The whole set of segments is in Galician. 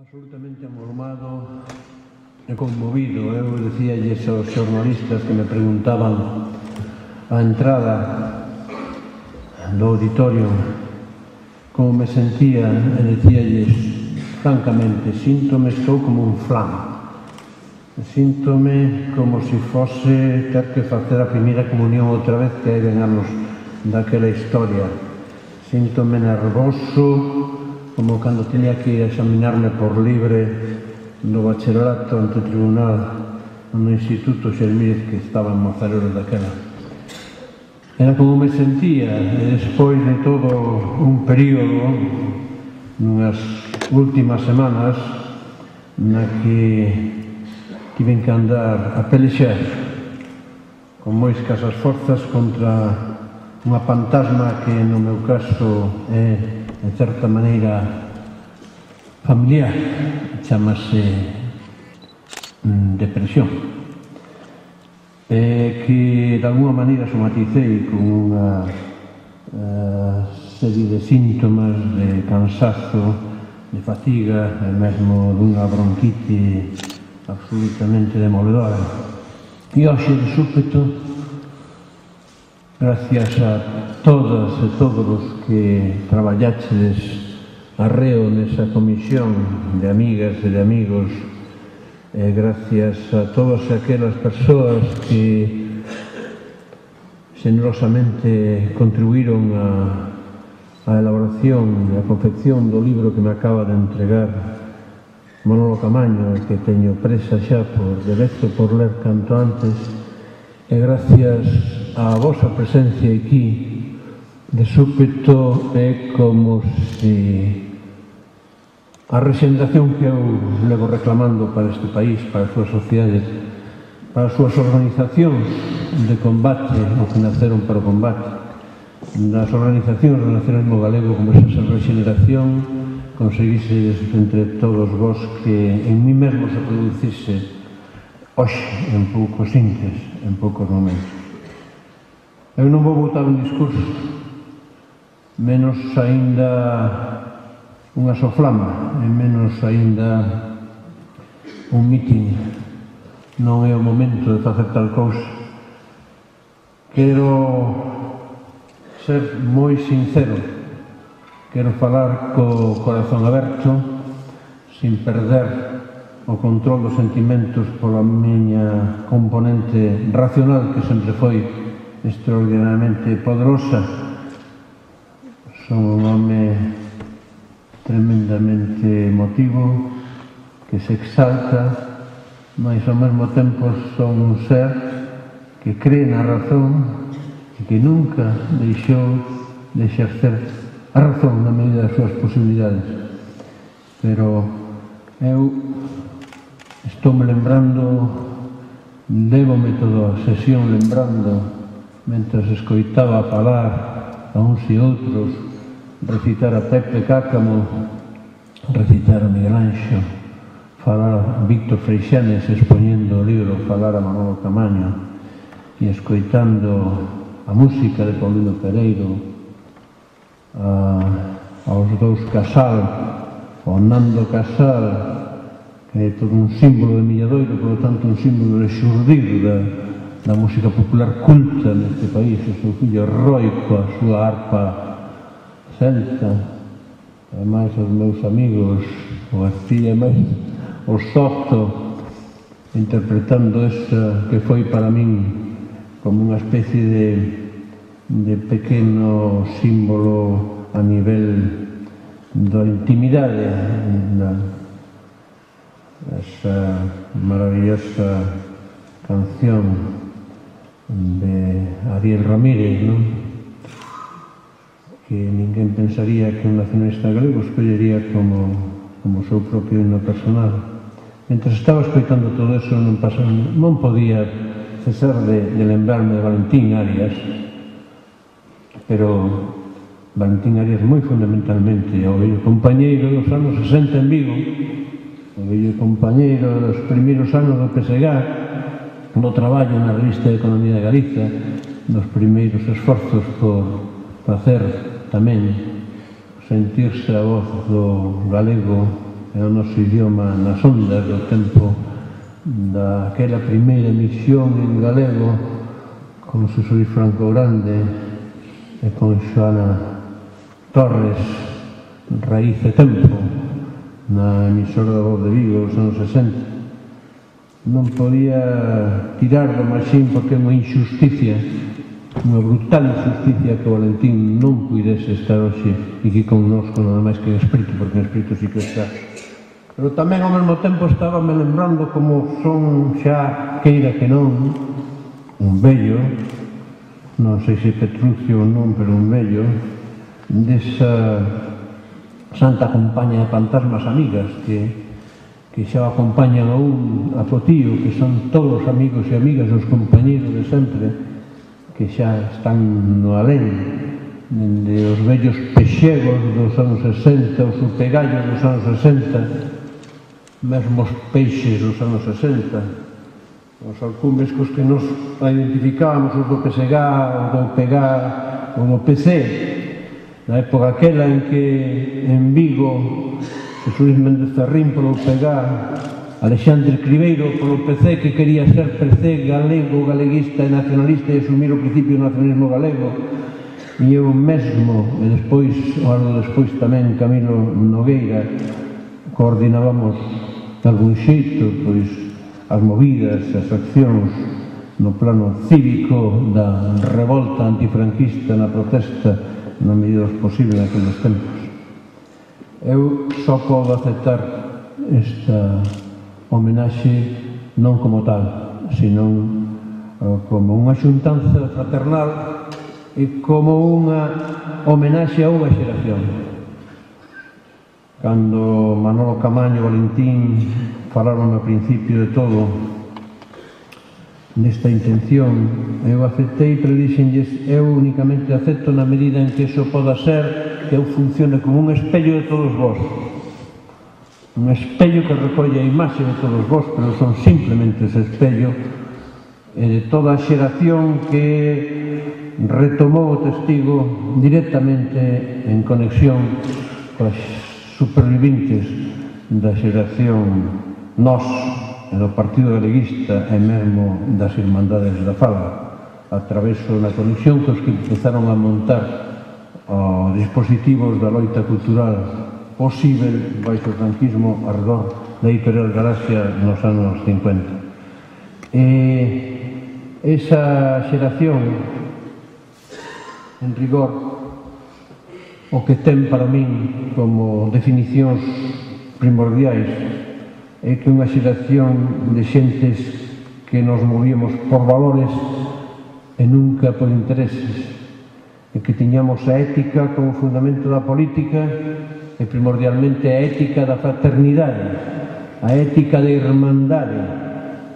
Absolutamente amormado e conmovido. Eu dicíalles aos xornalistas que me preguntaban a entrada do auditorio como me sentía e dicíalles francamente, síntome, estou como un flan, síntome como se fose ter que facer a primeira comunión outra vez que hai 20 anos daquela historia, síntome nervoso como cando tiña que examinarme por libre no bacharelato ante o tribunal no Instituto Xermídez que estaba en Mozarelo daquela. Era como me sentía e despois de todo un período, nunhas últimas semanas, na que tiven que andar a pelexar con moi escasas forzas contra unha fantasma que no meu caso é en certa maneira familiar, chamase depresión, que de alguna maneira somaticei con unha serie de síntomas de cansazo, de fatiga e mesmo dunha bronquite absolutamente demoledora. E hoxe, de súpeto, gracias a todas e todos os que traballachedes arreo nesa comisión de amigas e de amigos, e gracias a todas aquelas persoas que xenerosamente contribuíron á elaboración e á confección do libro que me acaba de entregar Manolo Camaño, que teño presa xa por dereito por ler canto antes, e gracias a vosa presencia aquí, de súpeto é como se a rexeneración que eu levo reclamando para este país, para as súas sociedades, para as súas organizacións de combate, ou que naceron para o combate, das organizacións do nacionalismo galego, como esa rexeneración, conseguise entre todos vos que en mí mesmo se producise hoxe, en poucos intes, en poucos momentos. Eu non vou botar un discurso, menos aínda unha soflama, e menos aínda un mitin. Non é o momento de facer tal cousa. Quero ser moi sincero, quero falar co corazón aberto, sin perder o control dos sentimentos pola miña componente racional, que sempre foi extraordinariamente poderosa. Son un home tremendamente emotivo, que se exalta, mas ao mesmo tempo son un ser que cree na razón e que nunca deixou de exercer a razón na medida das súas posibilidades. Pero eu estou-me lembrando, levome toda a sesión lembrando, mentras escoitaba falar a uns e outros, recitar a Pepe Cácamo, recitar a Miguel Anxo, falar a Víctor Freixanes expoñendo o libro, falar a Manolo Camaño, e escoitando a música de Paulino Pereiro, aos dous Casal, ao Nando Casal, que é todo un símbolo de Milladoiro, por lo tanto un símbolo de xurdir da música popular culta neste país, o seu fillo Roico, a súa arpa celta, e máis os meus amigos, o García, e máis o Soto, interpretando esa que foi para min como unha especie de pequeno símbolo a nivel da intimidade, esa maravillosa canción de Ariel Ramírez, non? Que ninguén pensaría que un nacionalista galego escollería como seu propio himno personal. Mentre estaba escoitando todo eso, non podía cesar de lembrarme de Valentín Arias, pero Valentín Arias moi fundamentalmente o vello compañeiro dos anos 60 en Vigo, o vello compañeiro dos primeiros anos do PSG, do traballo na revista de Economía de Galiza, dos primeiros esforzos por facer tamén sentirse a voz do galego é o noso idioma nas ondas do tempo daquela primeira emisión en galego con Xosé Luis Franco Grande e con Xoana Torres, Raíz e Tempo, na emisora da Voz de Vigo nos anos 60. Non podía tirar do maxín porque é unha injusticia, unha brutal injusticia que o Valentín non puidese estar hoxe e que connosco nada máis que en espírito, porque en espírito sí que está. Pero tamén ao mesmo tempo estaba me lembrando como son xa, queira que non, un vello, non sei se Petrucio ou non, pero un vello, desa santa compaña de fantasmas amigas que xa o acompañan a un apotío, que son todos os amigos e amigas, os compañeros de sempre, que xa están no alén, dende os vellos pexegos dos anos 60, os upegallos dos anos 60, mesmo os peixes dos anos 60, os alcumes cos que nos identificábamos, os do PSG, os do UPG, os do PC, na época aquela en que en Vigo Jesús Méndez Ferrín polo UPG, Alexandre Cribeiro polo PC, que quería ser PC galego, galeguista e nacionalista e asumir o principio do nacionalismo galego, e eu mesmo, e despois, o ano despois tamén Camilo Nogueira, coordinábamos de algún xeito pois as movidas, as accións no plano cívico da revolta antifranquista na protesta na medida dos posibles naqueles tempos. Eu só podo aceptar esta homenaxe non como tal, senón como unha xuntanza fraternal e como unha homenaxe a unha xeración. Cando Manolo Camaño e Valentín falaron ao principio de todo nesta intención, eu aceptei, pero dixenlles, eu únicamente acepto na medida en que eso poda ser que eu funcione como un espello de todos vós, un espello que recolle a imaxe de todos vós, pero son simplemente ese espello de toda a xeración que retomou o testigo directamente en conexión coas superviventes da xeración nós, do Partido Galeguista e mesmo das Irmandades da Fala, a través da conexión que os que empezaron a montar os dispositivos da loita cultural posible baixo o franquismo arredor da Editorial Galaxia nos anos 50. Esa xeración, en rigor, o que ten para min como definicións primordiais é que unha xeración de xentes que nos movíamos por valores e nunca por intereses, e que tiñamos a ética como fundamento da política e primordialmente a ética da fraternidade, a ética da irmandade,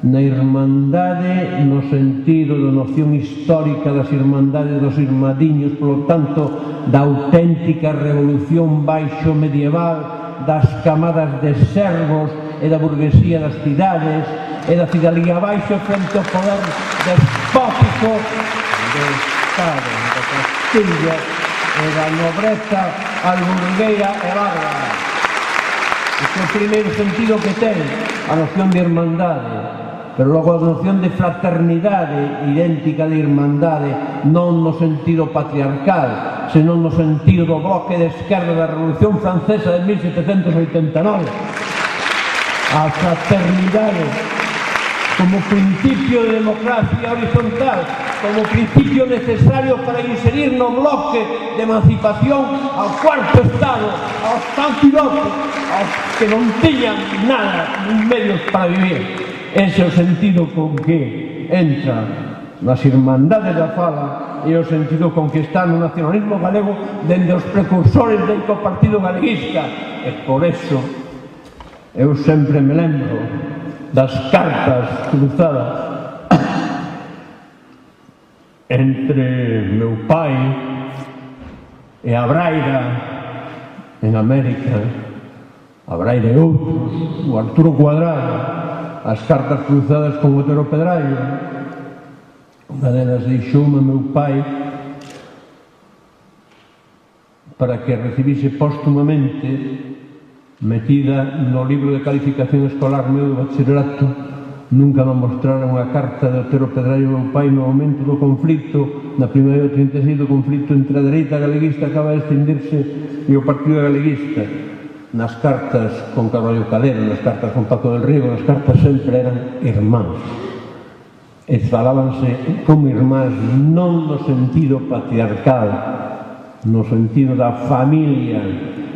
na irmandade no sentido da noción histórica das irmandades dos irmadiños, polo tanto da auténtica revolución baixo medieval das camadas de servos e da burguesía das cidades e da cidadía baixo frente ao poder despótico do Estado, da Castilla e da nobreza alburgueira e bárbara. Ese é o primeiro sentido que ten a noción de irmandade, pero logo a noción de fraternidade idéntica de irmandade non no sentido patriarcal, senón no sentido do bloque de esquerda da Revolución Francesa de 1789. A fraternidade como principio de democracia horizontal, como principio necesario para inserir no bloque de emancipación ao cuarto Estado, aos tan pilotos, aos que non tiñan nada, nin medios para vivir. Ese é o sentido con que entra nas Irmandades da Fala e o sentido con que está no nacionalismo galego dende os precursores do Partido Galeguista. E por eso eu sempre me lembro das cartas cruzadas entre meu pai e a Braira en América, a Braira e outros, o Arturo Cuadrado, as cartas cruzadas con Otero Pedrallo. Unha delas deixoume meu pai para que recibise póstumamente metida no libro de calificación escolar meu do bachillerato. Nunca me mostraron unha carta de Otero Pedraio, meu pai, no momento do conflito, na primeira do 36, do conflito entre a dereita galeguista, acaba de extindirse, e o partido galeguista. Nas cartas con Carballo Calero, nas cartas con Paco del Riego, nas cartas sempre eran irmáns. E falábanse como irmáns, non no sentido patriarcal, no sentido da familia,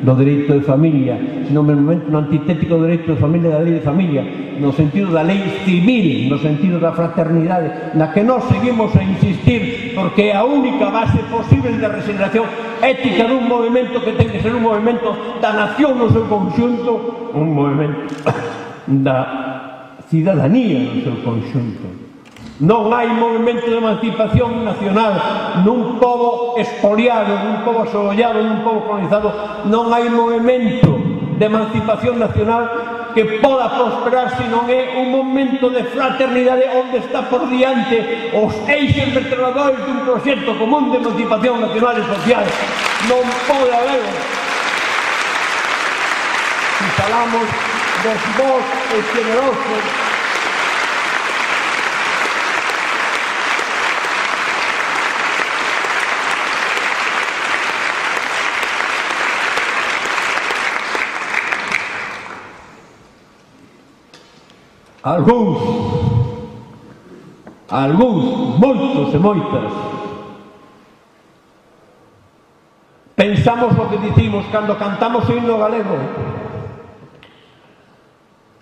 do dereito de familia, sino no momento no antitético do dereito de familia, da lei de familia, no sentido da lei civil, no sentido da fraternidade, na que nós seguimos a insistir, porque é a única base posible de regeneración ética dun movimento que ten que ser un movimento da nación no seu conxunto, un movimento da cidadanía no seu conxunto. Non hai movimento de emancipación nacional nun pobo expoliado, nun pobo asollado, nun pobo colonizado. Non hai movimento de emancipación nacional que poda prosperar se non é un momento de fraternidade onde está por diante os eixes vertebradores dun proxecto común de emancipación nacional e social. Non pode haber. Se falamos dos bons e generosos, algúns, moitos e moitas, pensamos o que dicimos cando cantamos o himno galego.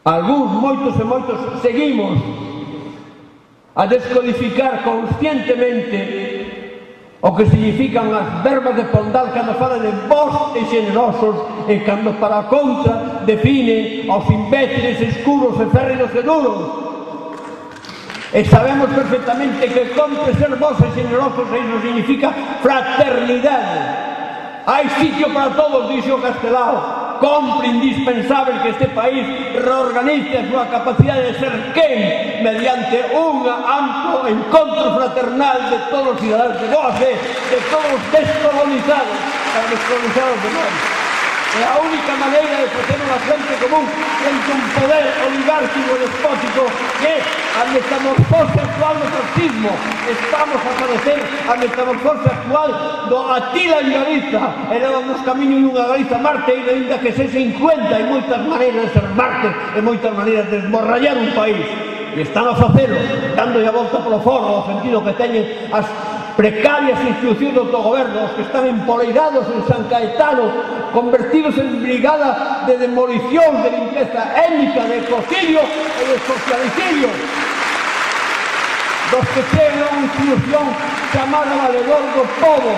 Algúns, moitos e moitos, seguimos a descodificar conscientemente o que significan as verbas de Pondal cando fala de bons e generosos e cando para a contra define aos imbéciles escuros e férreos e duros. E sabemos perfectamente que compre ser bons e generosos e iso significa fraternidade. Hai sitio para todos, dixo Castelao. Compre indispensable que este país reorganice a súa capacidade de ser quen mediante un amplo encontro fraternal de todos os cidadanos de boa fe, de todos os descolonizados, para descolonizados de nós. É a única maneira de facer unha frente común frente a un poder oligárquico e despótico que é a metamorfose actual do fascismo. Estamos a padecer a metamorfose actual do Atila en Galiza, e levamos camiño dunha Galiza mártir, ainda que sexa incruenta. Hai moitas maneiras de ser mártir e moitas maneiras de esborrallar un país, e están a facelo, dándolle a volta polo forro, ao sentido que teñen as precarias institucións do autogoberno, os que están empoleirados en San Caetano, convertidos en brigada de demolición, de limpieza étnica, de ecocidio e de socialicidio, dos que chegan a unha institución chamada Valedor do Pobo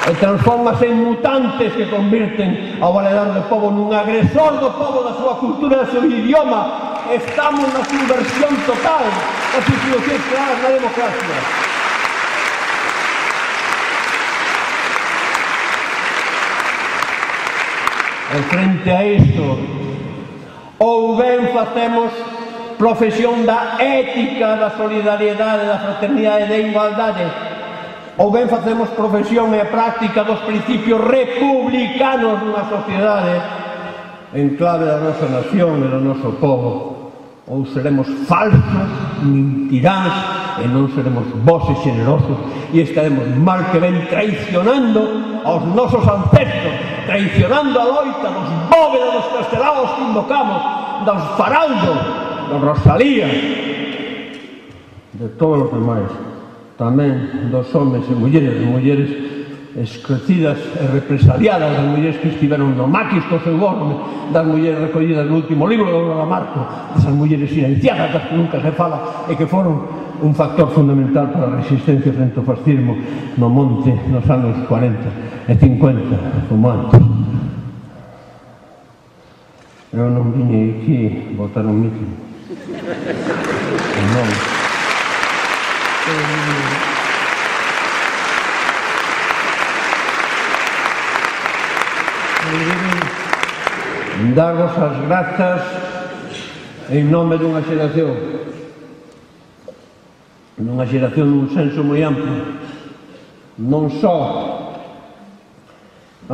e transformase en mutantes que convirten ao Valedor do Pobo nun agresor do pobo, da súa cultura, do seu idioma. Estamos na subversión total das institucións creadas na democracia. E frente a isto, ou ben facemos profesión da ética, da solidariedade, da fraternidade, da igualdade, ou ben facemos profesión e práctica dos principios republicanos dunha sociedade en clave da nosa nación e do noso povo, ou seremos falsos, mentiráns e non seremos bons e generosos e estaremos mal que ben traicionando aos nosos ancestros, traicionando a loita dos Bóveda, dos Castelaos que invocamos, dos Faraldo, dos Rosalía, de todos os demais, tamén dos homes e mulleres escrecidas e represaliadas, das mulleres que estiveron no maquis co seu home, das mulleres recollidas no último libro de Aurora Marco, esas mulleres silenciadas das que nunca se fala e que foron un factor fundamental para a resistencia frente ao fascismo no monte nos anos 40 e 50, como antes. Eu non vine aquí a botar un mitin. Non. Darvos as grazas en nome dunha xeración nun senso moi amplo, non só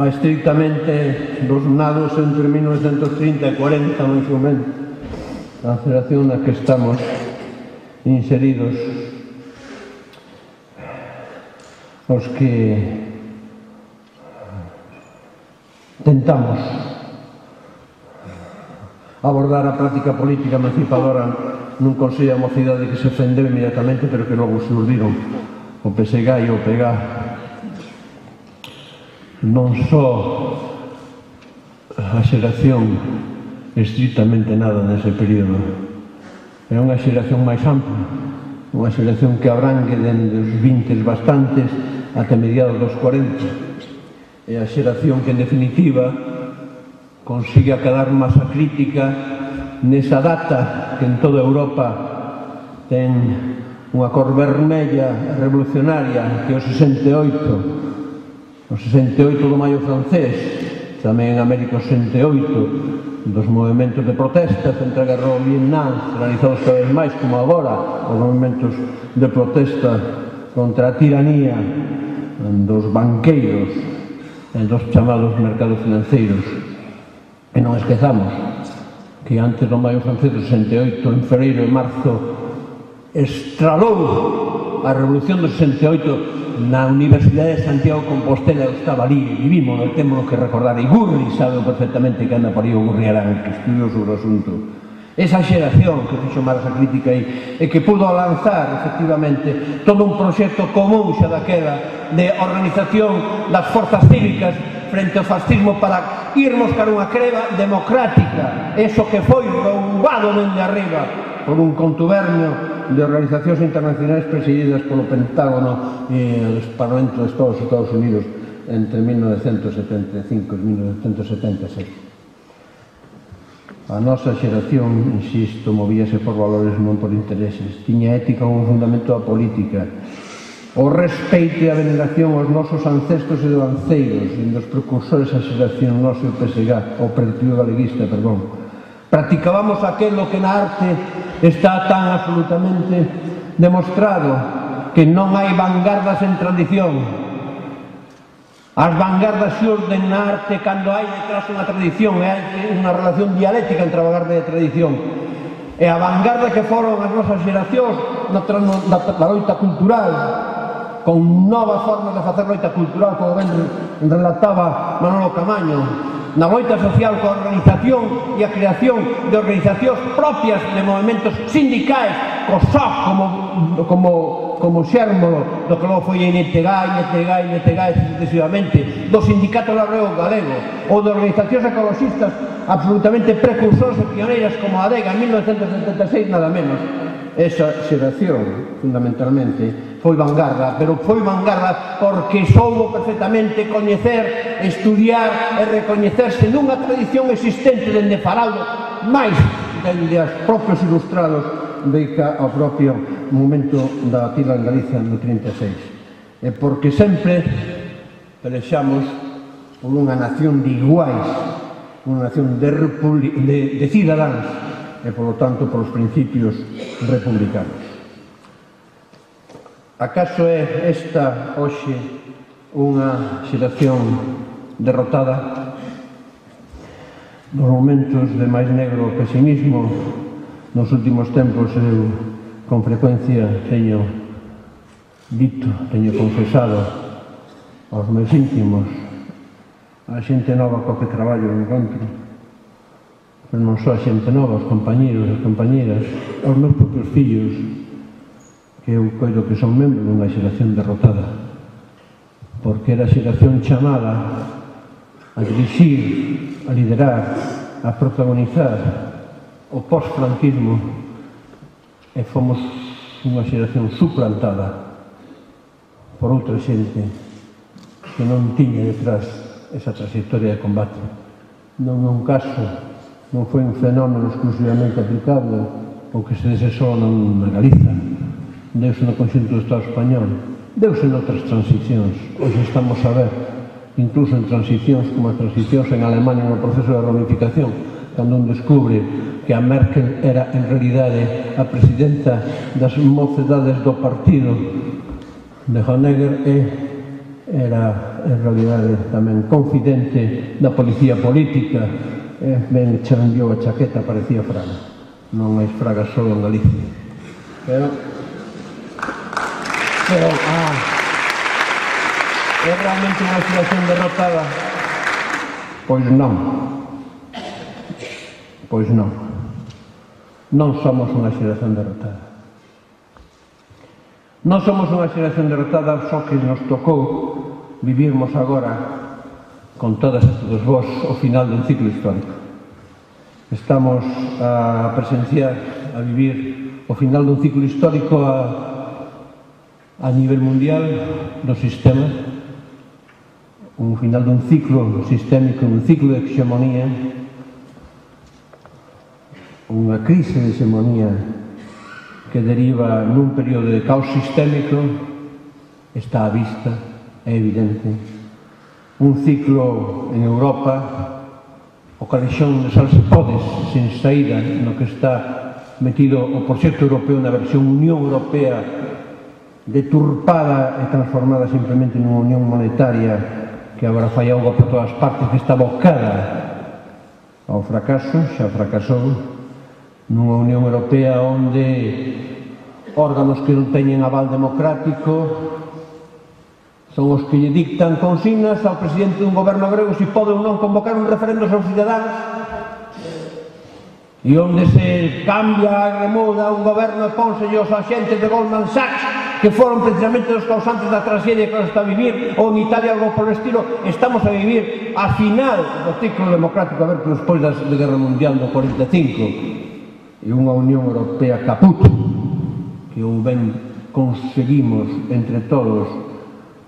estrictamente dos nados entre 1930 e 40, máis ou menos, a xeración na que estamos inseridos, os que tentamos abordar a práctica política emancipadora nun Consello da Mocidade que se ofendeu inmediatamente, pero que logo se urdiron o PSG e o PEGA. Non só a xeración estritamente nada nese período, é unha xeración máis ampla, unha xeración que abrangue dende os 20 bastantes até mediados dos 40. É a xeración que, en definitiva, consigue acadar masa crítica nesa data que en toda Europa ten unha cor vermella revolucionaria, que é o 68, o 68 do maio francés, tamén en América o 68 dos movimentos de protesta contra a guerra do Vietnam, realizados cada vez máis, como agora, os movimentos de protesta contra a tiranía dos banqueiros e dos chamados mercados financeiros. E non esquezamos que antes do maio francés do 68, en fevereiro e marzo, estralou a revolución do 68 na Universidade de Santiago de Compostela. Eu estaba ali e vivimos, non temos que recordar, e Gurri sabe perfectamente que anda por aí o Gurri Arán, que estudiou sobre o asunto. Esa xeración que fixo máis a crítica aí e que pudo lanzar, efectivamente, todo un proxecto común xa daquela de organización das forzas cívicas frente ao fascismo para irmos cara unha creba democrática, eso que foi roubado dende arriba por un contubernio de organizacións internacionais presididas polo Pentágono e os Parlamentos de Estados Unidos entre 1975 e 1976. A nosa xeración, insisto, movíase por valores, non por intereses. Tiña ética como fundamento da política. O respeito e a veneración aos nosos ancestros e devanceiros, e dos precursores da xeración nosa e o PSG, o Partido Galeguista, perdón. Practicábamos aquilo que na arte está tan absolutamente demostrado, que non hai vanguardas en tradición. As vanguardas xurden na arte cando hai detrás unha tradición, é unha relación dialéctica entre a vanguarda e a tradición. E a vanguarda que foron as nosas xeracións na loita cultural, con novas formas de facer loita cultural, como ben relataba Manolo Camaño, na loita social coa organización e a creación de organizacións propias de movimentos sindicais, co SOC como xérmolo do que logo foi NTG, sucesivamente, do Sindicato Labrego Galego, ou de organizacións ecologistas absolutamente precursores e pioneiras como a ADEGA en 1976, nada menos. Esa xeración, fundamentalmente, foi vanguarda, pero foi vanguarda porque soubo perfectamente coñecer, estudiar e recoñecerse nunha tradición existente dende Faraldo, máis dende os propios ilustrados dedica ao propio momento da tila en Galicia no 36. E porque sempre pelexamos por unha nación de iguais, unha nación de cidadáns, e, polo tanto, polos principios republicanos. Acaso é esta, hoxe, unha xeración derrotada? Nos momentos de máis negro pesimismo, nos últimos tempos, eu, con frecuencia, teño dito, teño confesado aos meus íntimos, a xente nova coa que traballo no encontro, pero non só a xente nova, os compañeros e compañeras, aos meus propios fillos, que eu coido que son membros dunha xeración derrotada, porque era a xeración chamada a dirixir, a liderar, a protagonizar o post-franquismo, e fomos unha xeración suplantada por outra xente que non tiña detrás esa trayectoria de combate. Non é un caso, non foi un fenómeno exclusivamente aplicable ou que se dese só na Galiza, deuse no conxunto do Estado español, deuse noutras transicións. Hoxe estamos a ver, incluso en transicións como as transicións en Alemania no proceso de reunificación, cando un descubre que a Merkel era en realidade a presidenta das mocedades do partido de Honegger, era en realidade, tamén confidente da policía política, ben che rendiou a chaqueta, parecía fraga. Non hai fraga só en Galicia. Pero é realmente unha situación derrotada? Pois non. Pois non. Non somos unha xeración derrotada. Non somos unha xeración derrotada, só que nos tocou vivirmos agora con todas e todos vós o final dun ciclo histórico. Estamos a presenciar, a vivir o final dun ciclo histórico a nivel mundial do sistema, un final dun ciclo sistémico, un ciclo de hexemonía, unha crise de hexemonía que deriva nun período de caos sistémico, está á vista, é evidente. Un ciclo en Europa, o calexón de Salsepodes, sen saída, no que está metido o proxecto europeo na versión Unión Europea, deturpada e transformada simplemente nunha unión monetaria que agora fai auga por todas partes, que está abocada ao fracaso, xa fracasou, nunha Unión Europea onde órganos que non teñen aval democrático son os que lle dictan consignas ao presidente dun goberno grego se pode ou non convocar un referendo aos cidadáns, e onde se cambia, remuda un goberno e pónselle os axentes de Goldman Sachs que foron precisamente os causantes da tragedia que nos está a vivir, ou en Italia algo por el estilo. Estamos a vivir a final do ciclo democrático, a ver que despois da Guerra Mundial do 45 e unha Unión Europea caput, que ou ben conseguimos entre todos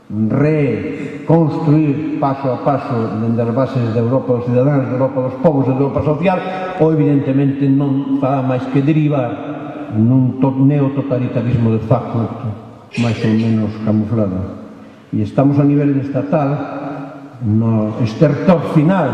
reconstruir paso a paso dende as bases da Europa dos cidadáns, da Europa dos povos e da Europa social, ou evidentemente non fará máis que derivar nun neototalitarismo de facto máis ou menos camuflado. E estamos a nivel estatal no estertor final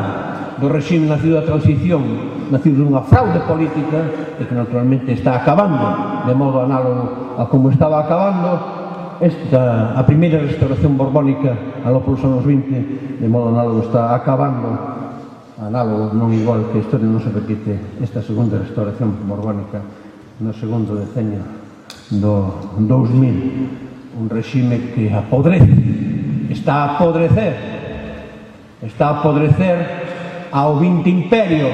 do regime nacido da transición, nacido dunha fraude política e que naturalmente está acabando de modo análogo a como estaba acabando a primeira restauración borbónica aló polos anos 20, de modo análogo está acabando, análogo, non igual, que a historia non se repite, esta segunda restauración borbónica no segundo decenio do 2000, un regime que apodrece, está a apodrecer ao 20 imperio,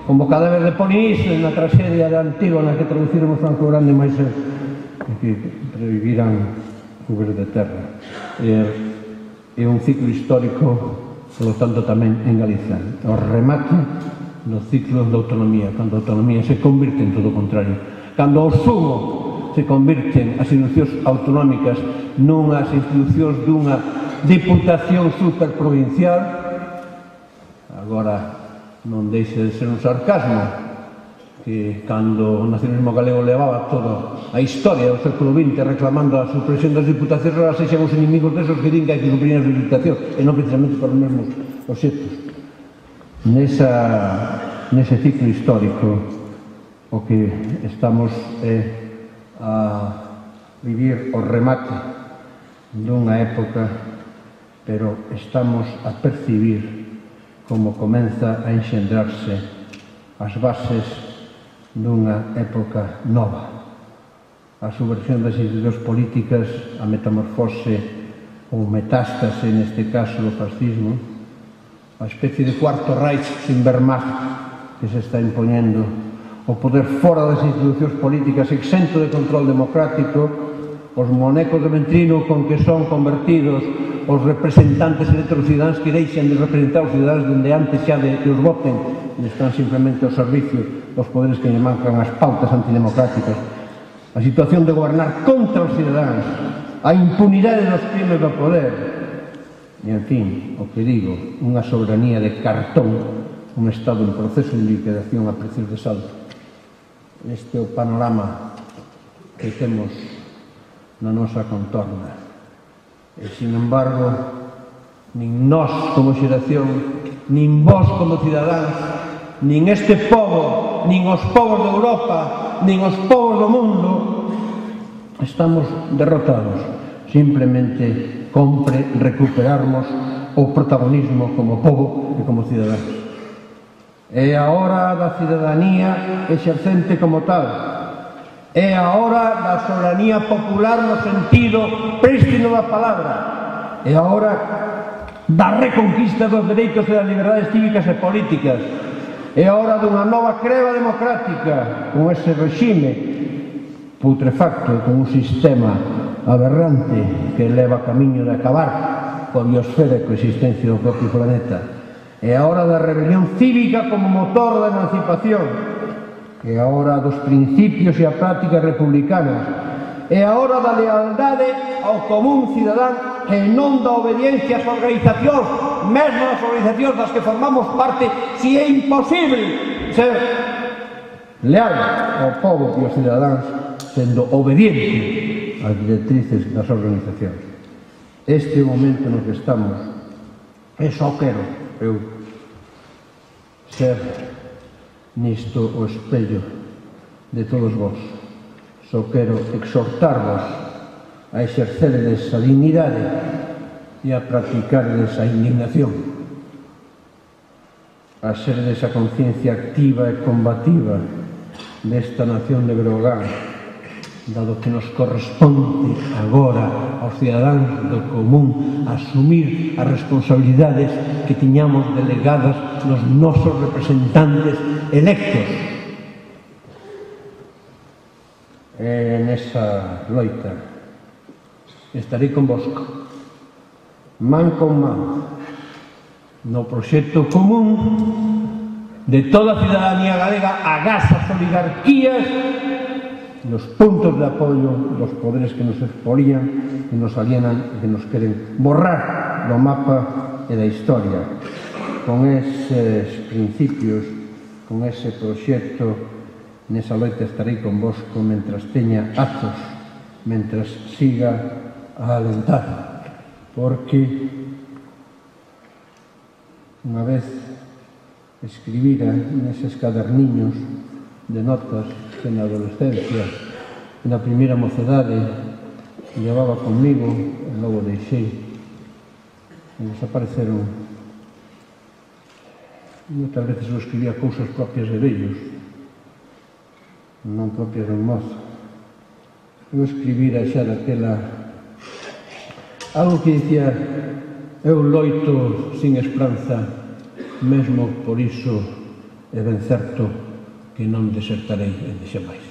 como cadáver de Polinís na tragedia de Antígona que traduciron o Franco Grande máis que revivirán cubres de terra. É un ciclo histórico, polo tanto, tamén en Galicia. O remate do ciclo da autonomía, cando a autonomía se convirte en todo o contrario. Cando ao sumo se convirten as institucións autonómicas nunhas institucións dunha diputación superprovincial. Agora non deixe de ser un sarcasmo que cando o nacionalismo galego levaba toda a historia do século XX reclamando a supresión das diputacións, ahora sexan os inimigos desos que din que hai que suprimir as diputacións e non precisamente por os mesmos obxectos. Nese ciclo histórico o que estamos a vivir o remate dunha época, pero estamos a percibir como comeza a enxendrarse as bases dunha época nova. A subversión das institucións políticas, a metamorfose ou metástase, neste caso, do fascismo, a especie de cuarto Reich sin Wehrmacht que se está impoñendo, o poder fora das institucións políticas exento de control democrático, os monecos de ventrilo con que son convertidos os representantes electos dos cidadáns que deixan de representar os cidadáns dende antes xa de que os voten e están simplemente ao servicio dos poderes que lle mancan as pautas antidemocráticas, a situación de gobernar contra os cidadáns, a impunidade dos crimes do poder e, en fin, o que digo, unha soberanía de cartón, un Estado en proceso de liquidación a precios de saldo. Este é o panorama que temos na nosa contorna. E, sin embargo, nin nós como xeración, nin vós como cidadáns, nin este pobo, nin os povos de Europa, nin os povos do mundo, estamos derrotados. Simplemente compre recuperarmos o protagonismo como pobo e como cidadáns. É a hora da cidadanía exercente como tal. É a hora da soberanía popular no sentido prístino da palabra. É a hora da reconquista dos dereitos e das liberdades cívicas e políticas. É a hora dunha nova creba democrática con ese regime putrefacto e con un sistema aberrante que leva camiño de acabar coa biosfera e coa existencia do propio planeta. É a hora da rebelión cívica como motor da emancipación. É a hora dos principios e a práctica republicanas. É a hora da lealdade ao común cidadán e non da obediencia ás organizacións, mesmo as organizacións das que formamos parte, si é imposible ser leal ao povo e aos cidadáns sendo obediente ás directrices das organizacións. Este é o momento no que estamos. E só quero eu ser nisto o espello de todos vós. Só quero exhortarvos a exerceredes a dignidade e a practicaredes a indignación, a seredes a conciencia activa e combativa desta nación de Breogán, dado que nos corresponde agora aos cidadáns do común asumir as responsabilidades que tiñamos delegadas nos nosos representantes electos. E nesa loita estarei convosco, man con man, no proxecto común de toda a cidadanía galega agás as oligarquías, los puntos de apoio dos poderes que nos expolian, que nos alienan e que nos queren borrar do mapa e da historia. Con eses principios, con ese proxecto, nesa loita estarei convosco mentras teña actos, mentras siga a alentar, porque unha vez escribira neses caderniños de notas que na adolescencia e na primeira mocedade levaba conmigo e logo deixei e desapareceron. Moitas veces eu escribía cousas propias de vellos, non propias de un mozo. Eu escribira xa daquela algo que dicía: eu loito sin esperanza, mesmo por iso é ben certo que non desertarei en xamais.